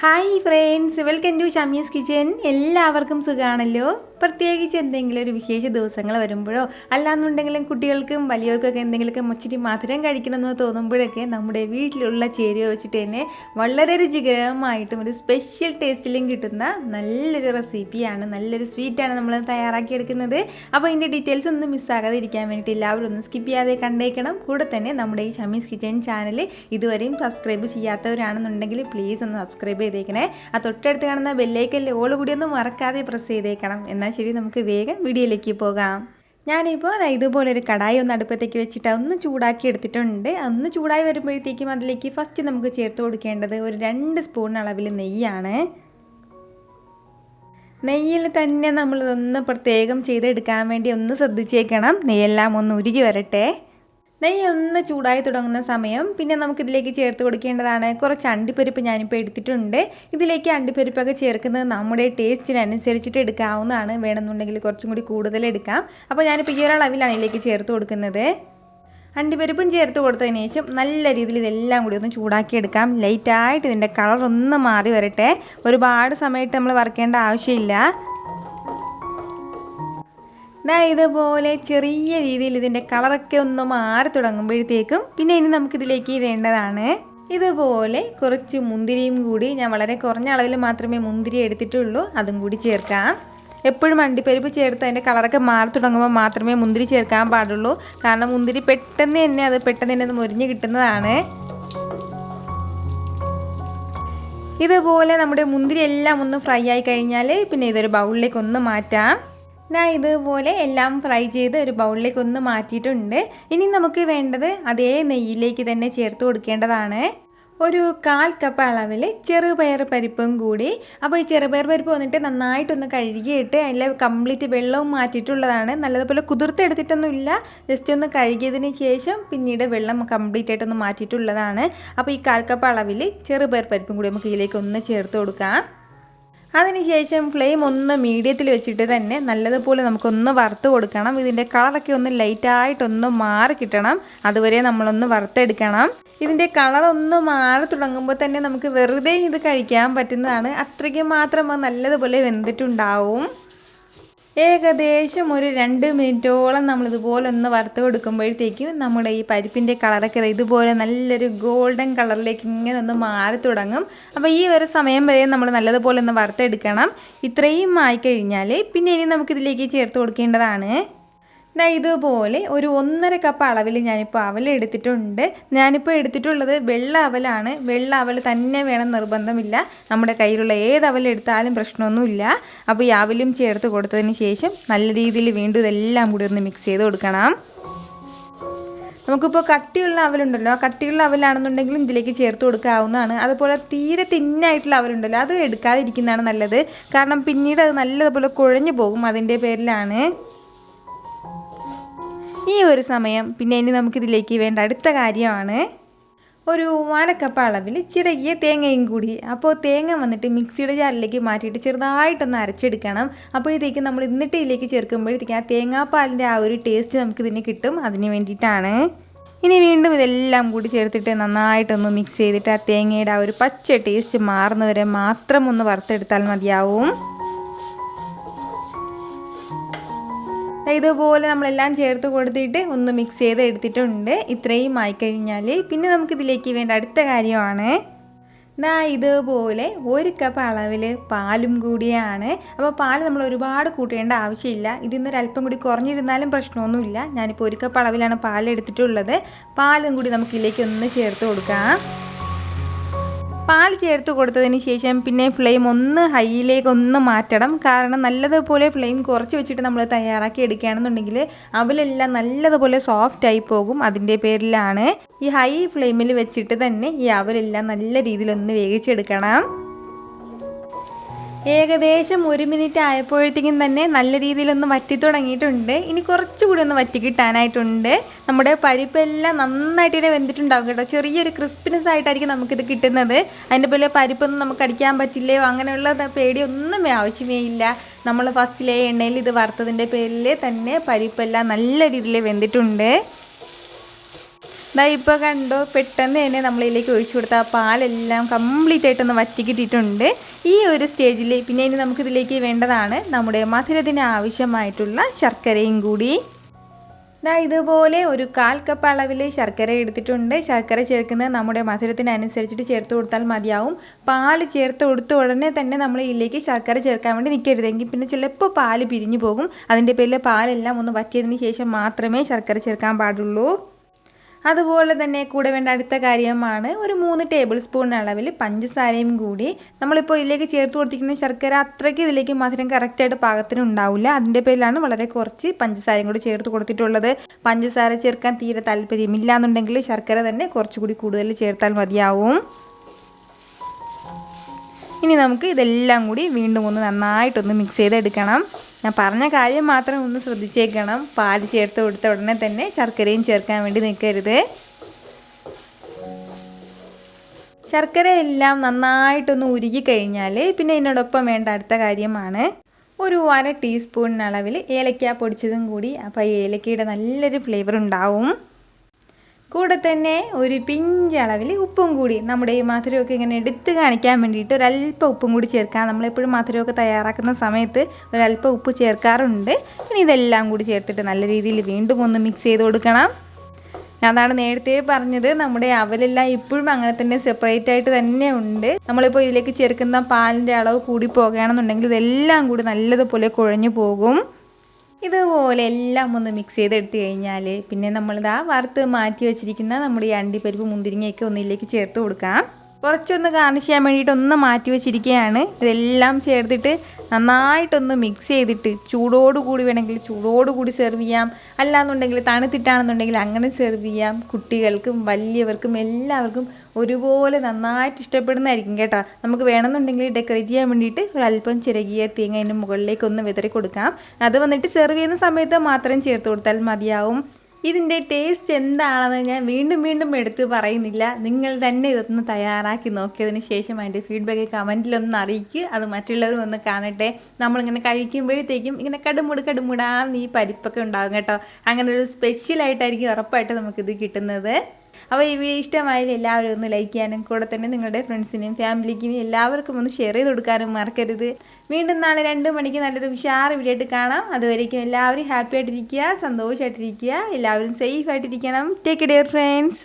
Hi friends, welcome to Shamee's kitchen. എല്ലാവർക്കും സുഖമാണല്ലോ. പ്രത്യേകിച്ച് എന്തെങ്കിലും ഒരു വിശേഷ ദിവസങ്ങൾ വരുമ്പോഴോ അല്ലാന്നുണ്ടെങ്കിലും കുട്ടികൾക്കും വലിയവർക്കൊക്കെ എന്തെങ്കിലുമൊക്കെ ഇച്ചിരി മധുരം കഴിക്കണമെന്ന് തോന്നുമ്പോഴൊക്കെ നമ്മുടെ വീട്ടിലുള്ള ചേരുവ വെച്ചിട്ട് തന്നെ വളരെ രുചികരമായിട്ടും ഒരു സ്പെഷ്യൽ ടേസ്റ്റിലും കിട്ടുന്ന നല്ലൊരു റെസിപ്പിയാണ്, നല്ലൊരു സ്വീറ്റാണ് നമ്മൾ തയ്യാറാക്കിയെടുക്കുന്നത്. അപ്പോൾ ഇതിൻ്റെ ഡീറ്റെയിൽസ് ഒന്നും മിസ്സാകാതെ ഇരിക്കാൻ വേണ്ടിയിട്ട് എല്ലാവരും ഒന്ന് സ്കിപ്പ് ചെയ്യാതെ കണ്ടേക്കണം. കൂടെ തന്നെ നമ്മുടെ ഈ ഷമീസ് കിച്ചൻ ചാനൽ ഇതുവരെയും സബ്സ്ക്രൈബ് ചെയ്യാത്തവരാണെന്നുണ്ടെങ്കിൽ പ്ലീസ് ഒന്ന് സബ്സ്ക്രൈബ് ചെയ്തേക്കണേ. ആ തൊട്ടടുത്ത് കാണുന്ന ബെല്ലൈക്കല്ലേ ഓൾ കൂടി ഒന്ന് മറക്കാതെ പ്രസ് ചെയ്തേക്കണം. എന്നാൽ ശരി, നമുക്ക് വേഗം വീഡിയോയിലേക്ക് പോകാം. ഞാനിപ്പോൾ ഇതുപോലെ ഒരു കടായി ഒന്ന് അടുപ്പത്തേക്ക് വെച്ചിട്ട് ഒന്ന് ചൂടാക്കി എടുത്തിട്ടുണ്ട്. ഒന്ന് ചൂടായി വരുമ്പോഴത്തേക്കും അതിലേക്ക് ഫസ്റ്റ് നമുക്ക് ചേർത്ത് കൊടുക്കേണ്ടത് ഒരു 2 സ്പൂൺ അളവിൽ നെയ്യാണ്. നെയ്യിൽ തന്നെ നമ്മളിതൊന്ന് പ്രത്യേകം ചെയ്തെടുക്കാൻ വേണ്ടി ഒന്ന് ശ്രദ്ധിച്ചേക്കണം. നെയ്യെല്ലാം ഒന്ന് ഉരുകി വരട്ടെ. നെയ്യ് ഒന്ന് ചൂടായി തുടങ്ങുന്ന സമയം പിന്നെ നമുക്കിതിലേക്ക് ചേർത്ത് കൊടുക്കേണ്ടതാണ് കുറച്ച് അണ്ടിപ്പരിപ്പ്. ഞാനിപ്പോൾ എടുത്തിട്ടുണ്ട്. ഇതിലേക്ക് അണ്ടിപ്പരിപ്പൊക്കെ ചേർക്കുന്നത് നമ്മുടെ ടേസ്റ്റിനനുസരിച്ചിട്ട് എടുക്കാവുന്നതാണ്. വേണമെന്നുണ്ടെങ്കിൽ കുറച്ചും കൂടി കൂടുതൽ എടുക്കാം. അപ്പോൾ ഞാനിപ്പോൾ ഈ ഒരളവിലാണ് ഇതിലേക്ക് ചേർത്ത് കൊടുക്കുന്നത്. അണ്ടിപ്പരിപ്പും ചേർത്ത് കൊടുത്തതിന് ശേഷം നല്ല രീതിയിൽ ഇതെല്ലാം കൂടി ഒന്ന് ചൂടാക്കി എടുക്കാം. ലൈറ്റായിട്ട് ഇതിൻ്റെ കളർ ഒന്ന് മാറി വരട്ടെ. ഒരുപാട് സമയത്ത് നമ്മൾ വറുക്കേണ്ട ആവശ്യമില്ല. ഇതുപോലെ ചെറിയ രീതിയിൽ ഇതിൻ്റെ കളറൊക്കെ ഒന്ന് മാറി തുടങ്ങുമ്പോഴത്തേക്കും പിന്നെ ഇനി നമുക്കിതിലേക്ക് വേണ്ടതാണ് ഇതുപോലെ കുറച്ച് മുന്തിരിയും കൂടി. ഞാൻ വളരെ കുറഞ്ഞ അളവിൽ മാത്രമേ മുന്തിരി എടുത്തിട്ടുള്ളൂ, അതും കൂടി ചേർക്കാം. എപ്പോഴും അണ്ടിപ്പരിപ്പ് ചേർത്ത് അതിൻ്റെ കളറൊക്കെ മാറി തുടങ്ങുമ്പോൾ മാത്രമേ മുന്തിരി ചേർക്കാൻ പാടുള്ളൂ. കാരണം മുന്തിരി പെട്ടെന്ന് തന്നെ മുരിഞ്ഞ് കിട്ടുന്നതാണ്. ഇതുപോലെ നമ്മുടെ മുന്തിരി എല്ലാം ഒന്ന് ഫ്രൈ ആയി കഴിഞ്ഞാൽ പിന്നെ ഇതൊരു ബൗളിലേക്ക് ഒന്ന് മാറ്റാം. ഇതുപോലെ എല്ലാം ഫ്രൈ ചെയ്ത് ഒരു ബൗളിലേക്ക് ഒന്ന് മാറ്റിയിട്ടുണ്ട്. ഇനി നമുക്ക് വേണ്ടത് അതേ നെയ്യിലേക്ക് തന്നെ ചേർത്ത് കൊടുക്കേണ്ടതാണ് ഒരു 1/4 കപ്പ് അളവിൽ ചെറുപയർ പരിപ്പും കൂടി. അപ്പോൾ ഈ ചെറുപയർ പരിപ്പ് വന്നിട്ട് നന്നായിട്ടൊന്ന് കഴുകിയിട്ട് അതിലെ കംപ്ലീറ്റ് വെള്ളവും മാറ്റിയിട്ടുള്ളതാണ്. നല്ലതുപോലെ കുതിർത്തെടുത്തിട്ടൊന്നുമില്ല, ജസ്റ്റ് ഒന്ന് കഴുകിയതിന് ശേഷം പിന്നീട് വെള്ളം കംപ്ലീറ്റ് ആയിട്ടൊന്ന് മാറ്റിയിട്ടുള്ളതാണ്. അപ്പോൾ ഈ 1/4 കപ്പ് അളവിൽ ചെറുപയർ പരിപ്പും കൂടി നമുക്ക് ഇതിലേക്ക് ഒന്ന് ചേർത്ത് കൊടുക്കാം. അതിനുശേഷം ഫ്ലെയിം ഒന്ന് മീഡിയത്തിൽ വെച്ചിട്ട് തന്നെ നല്ലതുപോലെ നമുക്കൊന്ന് വറുത്ത് കൊടുക്കണം. ഇതിൻ്റെ കളറൊക്കെ ഒന്ന് ലൈറ്റായിട്ടൊന്ന് മാറി കിട്ടണം. അതുവരെ നമ്മളൊന്ന് വറുത്തെടുക്കണം. ഇതിൻ്റെ കളറൊന്ന് മാറി തുടങ്ങുമ്പോൾ തന്നെ നമുക്ക് വെറുതെ ഇത് കഴിക്കാൻ പറ്റുന്നതാണ്. അത്രയ്ക്ക് മാത്രം നല്ലതുപോലെ വെന്തിട്ടുണ്ടാവും. ഏകദേശം ഒരു 2 മിനിറ്റോളം നമ്മളിതുപോലെ ഒന്ന് വറുത്ത് കൊടുക്കുമ്പോഴത്തേക്കും നമ്മുടെ ഈ പരിപ്പിൻ്റെ കളറൊക്കെ ഇതുപോലെ നല്ലൊരു ഗോൾഡൻ കളറിലേക്ക് ഇങ്ങനെ ഒന്ന് മാറി തുടങ്ങും. അപ്പോൾ ഈ ഒരു സമയം വരെ നമ്മൾ നല്ലതുപോലെ ഒന്ന് വറുത്തെടുക്കണം. ഇത്രയും ആയിക്കഴിഞ്ഞാൽ പിന്നെ ഇനി നമുക്കിതിലേക്ക് ചേർത്ത് കൊടുക്കേണ്ടതാണ് ഇതുപോലെ ഒരു 1.5 കപ്പ് അളവിൽ ഞാനിപ്പോൾ അവൽ എടുത്തിട്ടുണ്ട്. ഞാനിപ്പോൾ എടുത്തിട്ടുള്ളത് വെള്ള അവലാണ്. വെള്ള അവൽ തന്നെ വേണം നിർബന്ധമില്ല. നമ്മുടെ കയ്യിലുള്ള ഏത് അവൽ എടുത്താലും പ്രശ്നമൊന്നുമില്ല. അപ്പോൾ ഈ അവലും ചേർത്ത് കൊടുത്തതിന് ശേഷം നല്ല രീതിയിൽ വീണ്ടും ഇതെല്ലാം കൂടി ഒന്ന് മിക്സ് ചെയ്ത് കൊടുക്കണം. നമുക്കിപ്പോൾ കട്ടിയുള്ള അവലുണ്ടല്ലോ, ആ കട്ടിയുള്ള അവലാണെന്നുണ്ടെങ്കിലും ഇതിലേക്ക് ചേർത്ത് കൊടുക്കാവുന്നതാണ്. അതുപോലെ തീരെ തിന്നായിട്ടുള്ള അവലുണ്ടല്ലോ, അത് എടുക്കാതിരിക്കുന്നതാണ് നല്ലത്. കാരണം പിന്നീട് അത് നല്ലതുപോലെ കുഴഞ്ഞു പോകും. അതിൻ്റെ പേരിലാണ് ഈ ഒരു സമയം. പിന്നെ ഇനി നമുക്കിതിലേക്ക് വേണ്ട അടുത്ത കാര്യമാണ് ഒരു 1/4 കപ്പ് അളവിൽ ചെറിയ തേങ്ങയും കൂടി. അപ്പോൾ തേങ്ങ വന്നിട്ട് മിക്സിയുടെ ജാറിലേക്ക് മാറ്റിയിട്ട് ചെറുതായിട്ടൊന്ന് അരച്ചെടുക്കണം. അപ്പോഴത്തേക്കും നമ്മൾ എന്നിട്ട് ഇതിലേക്ക് ചേർക്കുമ്പോഴത്തേക്കും ആ തേങ്ങാപ്പാലിൻ്റെ ആ ഒരു ടേസ്റ്റ് നമുക്കിതിന് കിട്ടും. അതിന് വേണ്ടിയിട്ടാണ്. ഇനി വീണ്ടും ഇതെല്ലാം കൂടി ചേർത്തിട്ട് നന്നായിട്ടൊന്ന് മിക്സ് ചെയ്തിട്ട് ആ തേങ്ങയുടെ ആ ഒരു പച്ച ടേസ്റ്റ് മാറുന്നവരെ മാത്രം ഒന്ന് വറുത്തെടുത്താൽ മതിയാവും. ഇതുപോലെ നമ്മളെല്ലാം ചേർത്ത് കൊടുത്തിട്ട് ഒന്ന് മിക്സ് ചെയ്ത് എടുത്തിട്ടുണ്ട്. ഇത്രയും ആയിക്കഴിഞ്ഞാൽ പിന്നെ നമുക്കിതിലേക്ക് വേണ്ട അടുത്ത കാര്യമാണ് ഇതുപോലെ 1 കപ്പ് അളവിൽ പാലും കൂടിയാണ്. അപ്പോൾ പാൽ നമ്മൾ ഒരുപാട് കൂട്ടേണ്ട ആവശ്യമില്ല. ഇതിന്നൊരല്പം കൂടി കുറഞ്ഞിരുന്നാലും പ്രശ്നമൊന്നുമില്ല. ഞാനിപ്പോൾ 1 കപ്പ് അളവിലാണ് പാൽ എടുത്തിട്ടുള്ളത്. പാലും കൂടി നമുക്കിതിലേക്ക് ഒന്ന് ചേർത്ത് കൊടുക്കാം. പാൽ ചേർത്ത് കൊടുത്തതിന് ശേഷം പിന്നെ ഫ്ലെയിം ഒന്ന് ഹൈയിലേക്ക് ഒന്ന് മാറ്റണം. കാരണം നല്ലതുപോലെ ഫ്ലെയിം കുറച്ച് വെച്ചിട്ട് നമ്മൾ തയ്യാറാക്കി എടുക്കുകയാണെന്നുണ്ടെങ്കിൽ അവലെല്ലാം നല്ലതുപോലെ സോഫ്റ്റായി പോകും. അതിൻ്റെ പേരിലാണ് ഈ ഹൈ ഫ്ലെയിമിൽ വെച്ചിട്ട് തന്നെ ഈ അവലെല്ലാം നല്ല രീതിയിലൊന്ന് വേവിച്ചെടുക്കണം. ഏകദേശം 1 മിനിറ്റ് ആയപ്പോഴത്തേക്കും തന്നെ നല്ല രീതിയിലൊന്ന് വറ്റി തുടങ്ങിയിട്ടുണ്ട്. ഇനി കുറച്ചുകൂടി ഒന്ന് വറ്റി കിട്ടാനായിട്ടുണ്ട്. നമ്മുടെ പരിപ്പെല്ലാം നന്നായിട്ട് തന്നെ വെന്തിട്ടുണ്ടാകും കേട്ടോ. ചെറിയൊരു ക്രിസ്പിനെസ് ആയിട്ടായിരിക്കും നമുക്കിത് കിട്ടുന്നത്. അതിൻ്റെ പോലെ പരിപ്പൊന്നും നമുക്ക് അടിക്കാൻ പറ്റില്ലയോ അങ്ങനെയുള്ള പേടിയൊന്നും ആവശ്യമേ ഇല്ല. നമ്മൾ ഫസ്റ്റിലെ എണ്ണയിൽ ഇത് വറുത്തതിൻ്റെ പേരിൽ തന്നെ പരിപ്പെല്ലാം നല്ല രീതിയിൽ വെന്തിട്ടുണ്ട്. ദാ ഇപ്പോൾ കണ്ടോ, പെട്ടെന്ന് തന്നെ നമ്മളിതിലേക്ക് ഒഴിച്ചു കൊടുത്താൽ പാലെല്ലാം കംപ്ലീറ്റ് ആയിട്ടൊന്ന് വറ്റിക്കിട്ടിട്ടുണ്ട്. ഈ ഒരു സ്റ്റേജിൽ പിന്നെ ഇനി നമുക്കിതിലേക്ക് വേണ്ടതാണ് നമ്മുടെ മധുരത്തിന് ആവശ്യമായിട്ടുള്ള ശർക്കരയും കൂടി. ഇതുപോലെ ഒരു 1/4 കപ്പ് അളവിൽ ശർക്കര എടുത്തിട്ടുണ്ട്. ശർക്കര ചേർക്കുന്നത് നമ്മുടെ മധുരത്തിനനുസരിച്ചിട്ട് ചേർത്ത് കൊടുത്താൽ മതിയാവും. പാൽ ചേർത്ത് കൊടുത്ത ഉടനെ തന്നെ നമ്മൾ ഇതിലേക്ക് ശർക്കര ചേർക്കാൻ വേണ്ടി നിൽക്കരുതെങ്കിൽ പിന്നെ ചിലപ്പോൾ പാൽ പിരിഞ്ഞു പോകും. അതിൻ്റെ പേരിൽ പാലെല്ലാം ഒന്ന് വറ്റിയതിന് ശേഷം മാത്രമേ ശർക്കര ചേർക്കാൻ പാടുള്ളൂ. അതുപോലെ തന്നെ കൂടെ വേണ്ട അടുത്ത കാര്യമാണ് ഒരു 3 ടേബിൾ സ്പൂൺ അളവിൽ പഞ്ചസാരയും കൂടി. നമ്മളിപ്പോൾ ഇതിലേക്ക് ചേർത്ത് കൊടുത്തിരിക്കുന്ന ശർക്കര അത്രയ്ക്ക് ഇതിലേക്ക് മധുരം കറക്റ്റായിട്ട് പാകത്തിന് ഉണ്ടാവില്ല. അതിൻ്റെ പേരിലാണ് വളരെ കുറച്ച് പഞ്ചസാരയും കൂടി ചേർത്ത് കൊടുത്തിട്ടുള്ളത്. പഞ്ചസാര ചേർക്കാൻ തീരെ താല്പര്യമില്ല എന്നുണ്ടെങ്കിൽ ശർക്കര തന്നെ കുറച്ചുകൂടി കൂടുതൽ ചേർത്താൽ മതിയാവും. ഇനി നമുക്ക് ഇതെല്ലാം കൂടി വീണ്ടും ഒന്ന് നന്നായിട്ടൊന്ന് മിക്സ് ചെയ്തെടുക്കണം. ഞാൻ പറഞ്ഞ കാര്യം മാത്രം ഒന്ന് ശ്രദ്ധിച്ചേക്കണം. പാൽ ചേർത്ത് കൊടുത്ത ഉടനെ തന്നെ ശർക്കരയും ചേർക്കാൻ വേണ്ടി നിൽക്കരുത്. ശർക്കര എല്ലാം നന്നായിട്ടൊന്ന് ഉരുകി കഴിഞ്ഞാൽ പിന്നെ ഇതിനോടൊപ്പം വേണ്ട അടുത്ത കാര്യമാണ് ഒരു 1/2 ടീസ്പൂൺ അളവിൽ ഏലക്ക പൊടിച്ചതും കൂടി. അപ്പോൾ ഏലക്കയുടെ നല്ലൊരു ഫ്ലേവർ ഉണ്ടാവും. കൂടെ തന്നെ ഒരു പിഞ്ച് അളവിൽ ഉപ്പും കൂടി. നമ്മുടെ ഈ മധുരമൊക്കെ ഇങ്ങനെ എടുത്ത് കാണിക്കാൻ വേണ്ടിയിട്ട് ഒരല്പം ഉപ്പും കൂടി ചേർക്കാം. നമ്മളെപ്പോഴും മധുരമൊക്കെ തയ്യാറാക്കുന്ന സമയത്ത് ഒരല്പം ഉപ്പ് ചേർക്കാറുണ്ട്. ഇനി ഇതെല്ലാം കൂടി ചേർത്തിട്ട് നല്ല രീതിയിൽ വീണ്ടും ഒന്ന് മിക്സ് ചെയ്ത് കൊടുക്കണം. അതാണ് നേരത്തെ പറഞ്ഞത്, നമ്മുടെ അവലെല്ലാം ഇപ്പോഴും അങ്ങനെ തന്നെ സെപ്പറേറ്റ് ആയിട്ട് തന്നെ ഉണ്ട്. നമ്മളിപ്പോൾ ഇതിലേക്ക് ചേർക്കുന്ന പാലിൻ്റെ അളവ് കൂടി പോകുകയാണെന്നുണ്ടെങ്കിൽ ഇതെല്ലാം കൂടി നല്ലതുപോലെ കുഴഞ്ഞു പോകും. ഇതുപോലെ എല്ലാം ഒന്ന് മിക്സ് ചെയ്തെടുത്ത് കഴിഞ്ഞാൽ പിന്നെ നമ്മളിതാ വറുത്ത് മാറ്റി വെച്ചിരിക്കുന്ന നമ്മുടെ ഈ അണ്ടിപ്പരിപ്പ് മുന്തിരിങ്ങയൊക്കെ ഒന്നിലേക്ക് ചേർത്ത് കൊടുക്കാം. കുറച്ചൊന്ന് ഗാർണിഷ് ചെയ്യാൻ വേണ്ടിയിട്ട് ഒന്ന് മാറ്റി വെച്ചിരിക്കുകയാണ്. ഇതെല്ലാം ചേർത്തിട്ട് നന്നായിട്ടൊന്ന് മിക്സ് ചെയ്തിട്ട് ചൂടോടുകൂടി വേണമെങ്കിൽ ചൂടോടുകൂടി സെർവ് ചെയ്യാം. അല്ലാന്നുണ്ടെങ്കിൽ തണുത്തിട്ടാണെന്നുണ്ടെങ്കിൽ അങ്ങനെ സെർവ് ചെയ്യാം. കുട്ടികൾക്കും വലിയവർക്കും എല്ലാവർക്കും ഒരുപോലെ നന്നായിട്ട് ഇഷ്ടപ്പെടുന്നതായിരിക്കും കേട്ടോ. നമുക്ക് വേണമെന്നുണ്ടെങ്കിൽ ഡെക്കറേറ്റ് ചെയ്യാൻ വേണ്ടിയിട്ട് ഒരല്പം ചിരകിയ തേങ്ങ അതിൻ്റെ മുകളിലേക്ക് ഒന്ന് വിതറി കൊടുക്കാം. അത് വന്നിട്ട് സെർവ് ചെയ്യുന്ന സമയത്ത് മാത്രം ചേർത്ത് കൊടുത്താൽ മതിയാവും. ഇതിൻ്റെ ടേസ്റ്റ് എന്താണെന്ന് ഞാൻ വീണ്ടും വീണ്ടും എടുത്ത് പറയുന്നില്ല. നിങ്ങൾ തന്നെ ഇതൊന്ന് തയ്യാറാക്കി നോക്കിയതിന് ശേഷം അതിൻ്റെ ഫീഡ്ബാക്ക് കമൻറ്റിലൊന്ന് അറിയിക്കുക. അത് മറ്റുള്ളവരും ഒന്ന് കാണട്ടെ. നമ്മളിങ്ങനെ കഴിക്കുമ്പോഴത്തേക്കും ഇങ്ങനെ കടുമുടാന്ന് ഈ പരിപ്പൊക്കെ ഉണ്ടാകും കേട്ടോ. അങ്ങനെ ഒരു സ്പെഷ്യലായിട്ടായിരിക്കും ഉറപ്പായിട്ട് നമുക്കിത് കിട്ടുന്നത്. അപ്പോൾ ഈ വീഡിയോ ഇഷ്ടമായാലും എല്ലാവരും ഒന്ന് ലൈക്ക് ചെയ്യാനും കൂടെ തന്നെ നിങ്ങളുടെ ഫ്രണ്ട്സിനും ഫാമിലിക്കും എല്ലാവർക്കും ഒന്ന് ഷെയർ ചെയ്ത് കൊടുക്കാനും മറക്കരുത്. വീണ്ടും നാളെ 2 മണിക്ക് നല്ലൊരു ഉഷാർ വീഡിയോ ആയിട്ട് കാണാം. അതുവരേക്കും എല്ലാവരും ഹാപ്പി ആയിട്ടിരിക്കുക, സന്തോഷമായിട്ടിരിക്കുക, എല്ലാവരും സേഫ് ആയിട്ടിരിക്കണം. Take care friends.